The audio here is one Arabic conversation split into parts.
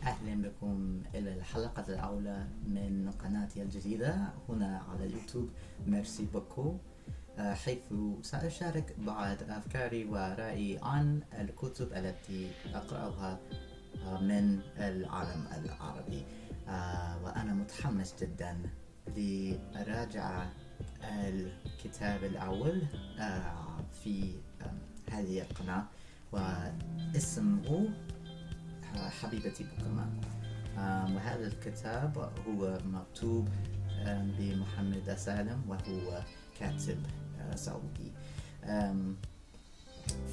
أهلا بكم إلى الحلقة الأولى من قناتي الجديدة هنا على اليوتيوب. ميرسي بوكو، حيث سأشارك بعض أفكاري ورأيي عن الكتب التي أقرأها من العالم العربي. وأنا متحمس جدا لأراجع الكتاب الأول في هذه القناة، واسمه حبيبتي بوكيمون. وهذا الكتاب هو مكتوب بمحمد سالم، وهو كاتب سعودي.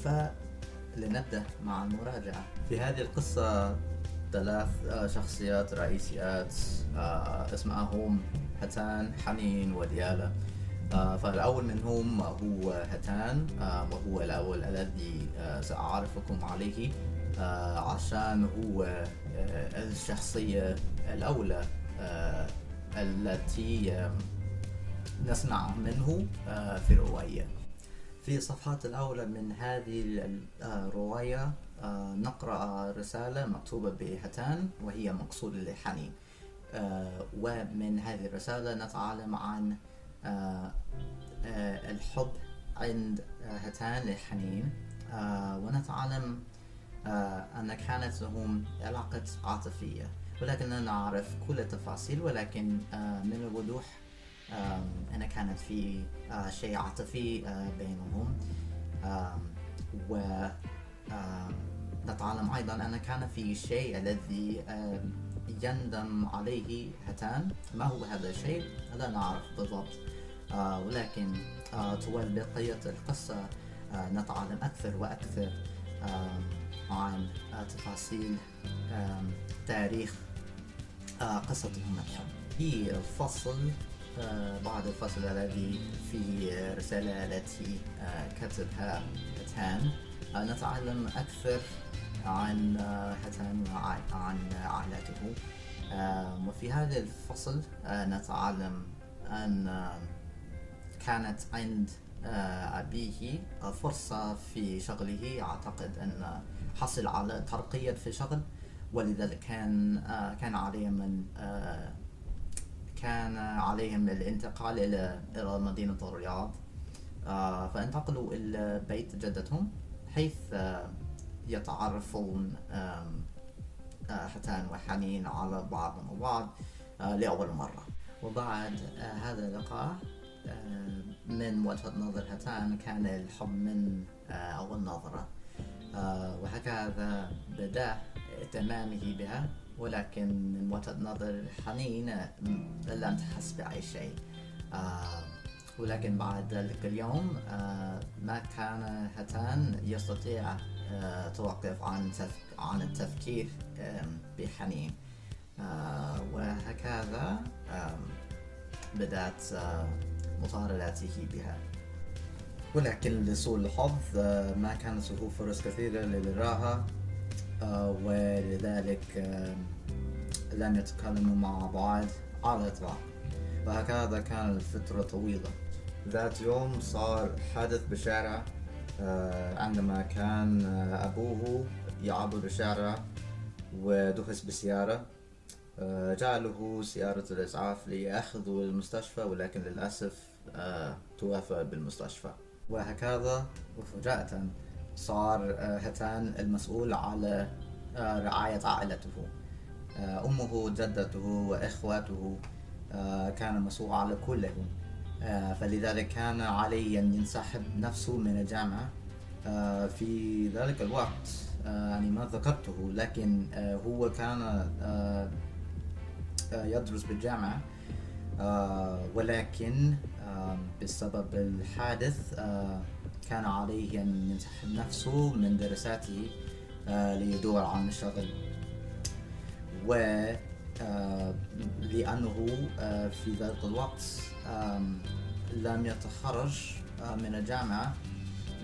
فلنبدأ مع المراجعة. في هذه القصة 3 شخصيات رئيسيات اسمهم هتان، حنين، وديالة. فالأول منهم هو هتان، وهو الأول الذي سأعرفكم عليه، عشان هو الشخصية الأولى التي نسمع منه في الرواية. في الصفحات الأولى من هذه الرواية نقرأ رسالة مكتوبة بهتان، وهي مقصودة لحنين. ومن هذه الرسالة نتعلم عن الحب عند هتان لحنين، ونتعلم أن كانت لهم علاقة عاطفية، ولكن لا نعرف كل التفاصيل، ولكن من الوضوح أن كانت في شيء عاطفي بينهم. ونتعلم أيضا أن كان في شيء الذي يندم عليه هتان. ما هو هذا الشيء؟ لا نعرف بالضبط، ولكن طوال بقية القصة نتعلم أكثر وأكثر عن تفاصيل تاريخ قصتهم الحب. في الفصل بعد الفصل الذي في رسالة التي كتبها هتان، نتعلم أكثر عن هتان وعن عائلته. وفي هذا الفصل نتعلم أن كانت عند أبيه فرصة في شغله. أعتقد أن حصل على ترقية في شغل، ولذلك كان عليهم الانتقال إلى مدينة الرياض. فانتقلوا إلى بيت جدتهم، حيث يتعرفون هتان وحنين على بعضهم البعض لأول مرة. وبعد هذا اللقاء من وجهة نظر هتان كان الحب من أول نظرة، وهكذا بدأ اهتمامه بها، ولكن من وجهة نظر حنين لم تحس بأي شيء. ولكن بعد ذلك اليوم ما كان هتان يستطيع توقف عن التفكير بحنين، وهكذا بدأت مطاردته بها. ولكن لسوء الحظ ما كانت له فرص كثيرة للراحة، ولذلك لم يتكلموا مع بعض على الإطلاق. وهكذا كان لفترة طويلة. ذات يوم صار حادث بالشارع، عندما كان أبوه يعبر الشارع ودهس بالسيارة. جاء له سيارة الإسعاف ليأخذه للمستشفى، ولكن للأسف توفى بالمستشفى. وهكذا وفجأة صار هتان المسؤول على رعاية عائلته. أمه، جدته، وإخواته كان مسؤول على كلهم. فلذلك كان عليه أن ينسحب نفسه من الجامعة في ذلك الوقت. يعني ما ذكرته، لكن هو كان يدرس بالجامعة، ولكن بسبب الحادث كان عليه أن ينسحب نفسه من دراساته ليدور عن شغل. ولأنه في ذلك الوقت لم يتخرج من الجامعة،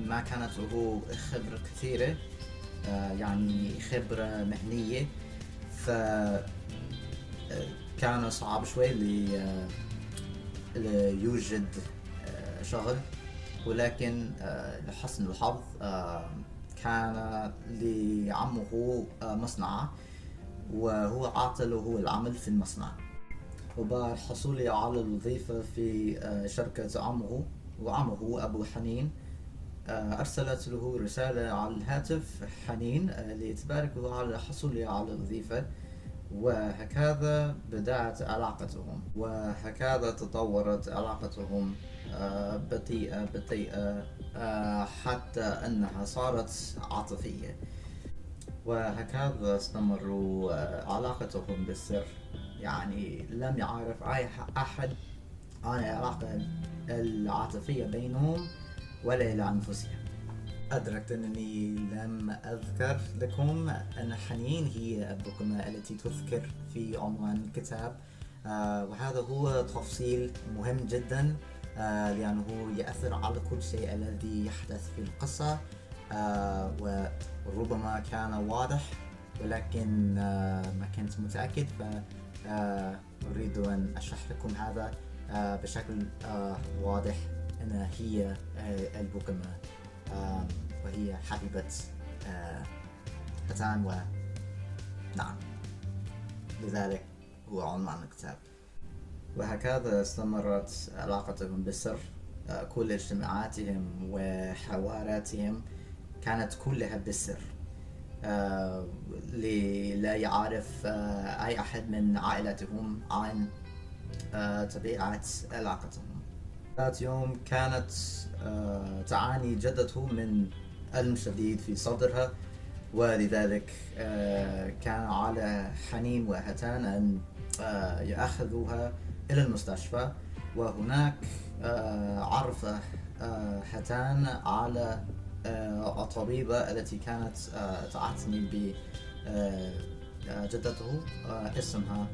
ما كانت له خبرة كثيرة، يعني خبرة مهنية، فكان صعب شوي ليوجد شغل. ولكن لحسن الحظ كان لعمه مصنع وهو عاطل وهو العمل في المصنع. وبعد حصوله على الوظيفة في شركة عمه، وعمه أبو حنين أرسلت له رسالة على الهاتف حنين لتباركه على حصوله على الوظيفة. وهكذا بدأت علاقتهم، وهكذا تطورت علاقتهم بطيئة بطيئة حتى أنها صارت عاطفية. وهكذا استمروا علاقتهم بالسر، يعني لم يعرف أي أحد عن العلاقة العاطفية بينهم ولا لأنفسهم. أدركت أنني لم أذكر لكم أن حنين هي البوكما التي تذكر في عنوان الكتاب، وهذا هو تفصيل مهم جدا لأنه يأثر على كل شيء الذي يحدث في القصة، وربما كان واضح ولكن ما كنت متأكد، فأريد أن أشرح لكم هذا بشكل واضح. أن هي البوكما وهي حبيبة هتان، ونعم لذلك هو عنوان الكتاب. وهكذا استمرت علاقتهم بالسر. كل اجتماعاتهم وحواراتهم كانت كلها بالسر، لا يعرف أي أحد من عائلتهم عن طبيعة علاقتهم. ذات يوم كانت تعاني جدته من ألم شديد في صدرها، ولذلك كان على حنين وهتان أن يأخذوها إلى المستشفى. وهناك عرف هتان على الطبيبة التي كانت تعتني بجدته، اسمها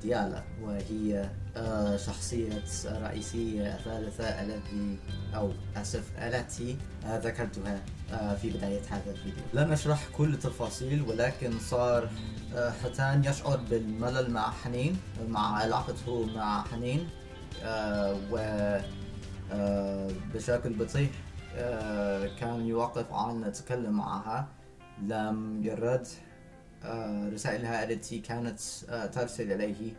ديالا، وهي شخصية رئيسية ثالثة التي ذكرتها في بداية هذا الفيديو. لن أشرح كل التفاصيل، ولكن صار هتان يشعر بالملل مع حنين، مع علاقته مع حنين، وبشكل بطيء كان يوقف عن التكلم معها. لم يرد رسائلها التي كانت ترسل إليه،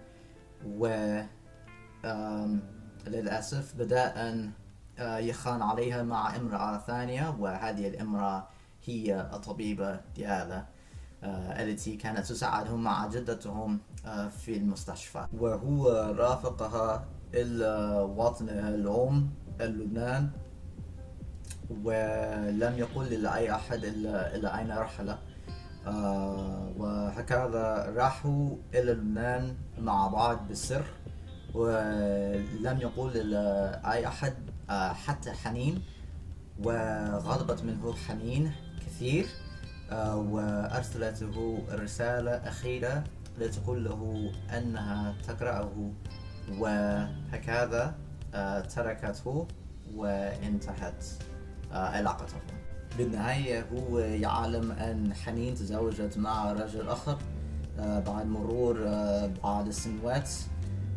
وللأسف بدأ أن يخان عليها مع امرأة ثانية، وهذه الامرأة هي الطبيبة ديالا التي كانت تساعدهم مع جدتهم في المستشفى. وهو رافقها إلى وطنها الأم لبنان، ولم يقل لأي أحد إلا أين رحل. وهكذا راحوا إلى لبنان مع بعض بالسر، ولم يقول لأي أحد حتى حنين. وغضبت منه حنين كثير، وأرسلته رسالة أخيرة لتقول له أنها تكرهه، وهكذا تركته وانتهت علاقتهم. بالنهاية هو يعلم أن حنين تزوجت مع رجل آخر بعد مرور بعض السنوات،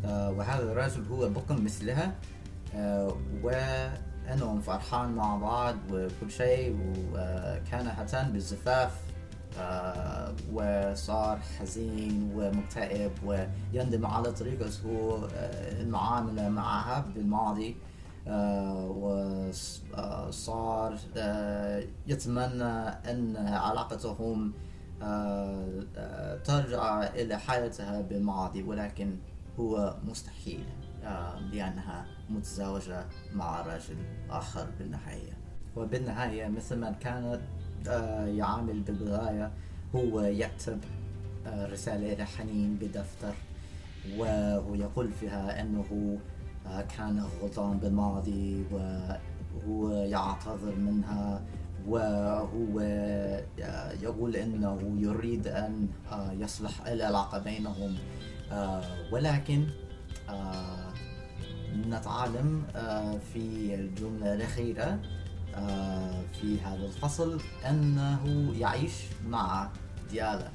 وهذا الرجل هو بكم مثلها، وأنهم فرحان مع بعض وكل شيء. وكان هتان بالزفاف، وصار حزين ومكتئب ويندم على طريقته المعاملة معها بالماضي، وصار يتمنى أن علاقتهم ترجع إلى حالتها بالماضي، ولكن هو مستحيل لأنها متزوجة مع رجل آخر بالنهاية. وبالنهاية مثل ما كانت يعامل بالبداية، هو يكتب رسالة لحنين بدفتر، وهو يقول فيها أنه كان غلطان بالماضي، وهو يعتذر منها، وهو يقول أنه يريد أن يصلح العلاقة بينهم. ولكن نتعلم في الجملة الأخيرة في هذا الفصل أنه يعيش مع ديالا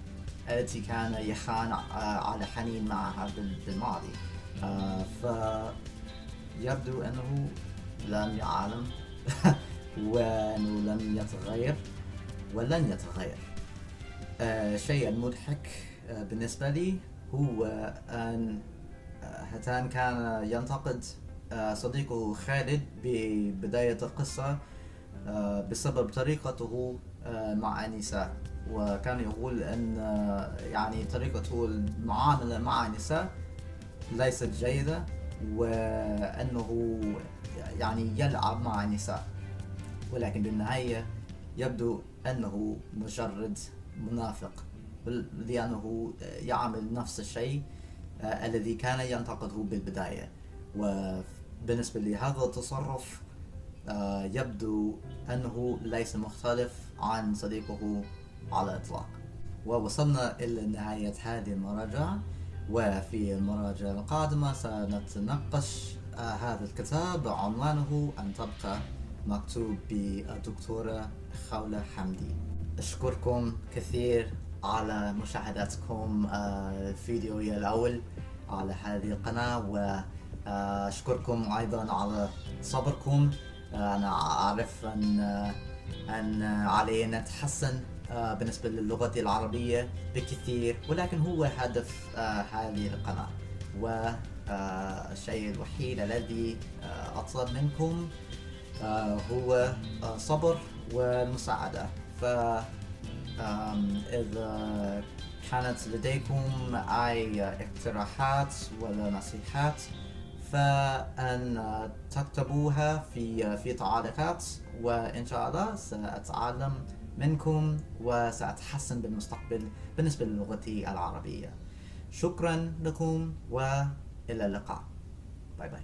التي كان يخان على حنين معها بالماضي. فيبدو أنه لم يعلم وأنه لم يتغير ولن يتغير. الشيء المضحك بالنسبة لي هو أن هتان كان ينتقد صديقه خالد ببداية القصة بسبب طريقته مع النساء، وكان يقول أن يعني طريقته المعاملة مع النساء ليست جيدة، وأنه يعني يلعب مع النساء، ولكن بالنهاية يبدو أنه مجرد منافق، لأنه يعمل نفس الشيء الذي كان ينتقده بالبداية. وبالنسبة لهذا التصرف يبدو أنه ليس مختلف عن صديقه على الإطلاق. ووصلنا إلى نهاية هذه المراجعة، وفي المراجعة القادمة سنتناقش هذا الكتاب عنوانه أن تبقى، مكتوب بالدكتورة خولة حمدي. أشكركم كثير على مشاهدتكم الفيديو الأول على هذه القناة، وأشكركم أيضا على صبركم. أنا أعرف أن علينا نتحسن بالنسبة للغة العربية بكثير، ولكن هو هدف هذه القناة، والشيء الوحيد الذي أطلب منكم هو صبر والمساعدة. إذا كانت لديكم أي اقتراحات ولا نصيحات فأن تكتبوها في تعليقات، وإن شاء الله سأتعلم منكم وسأتحسن بالمستقبل بالنسبة للغتي العربية. شكرا لكم وإلى اللقاء. باي باي.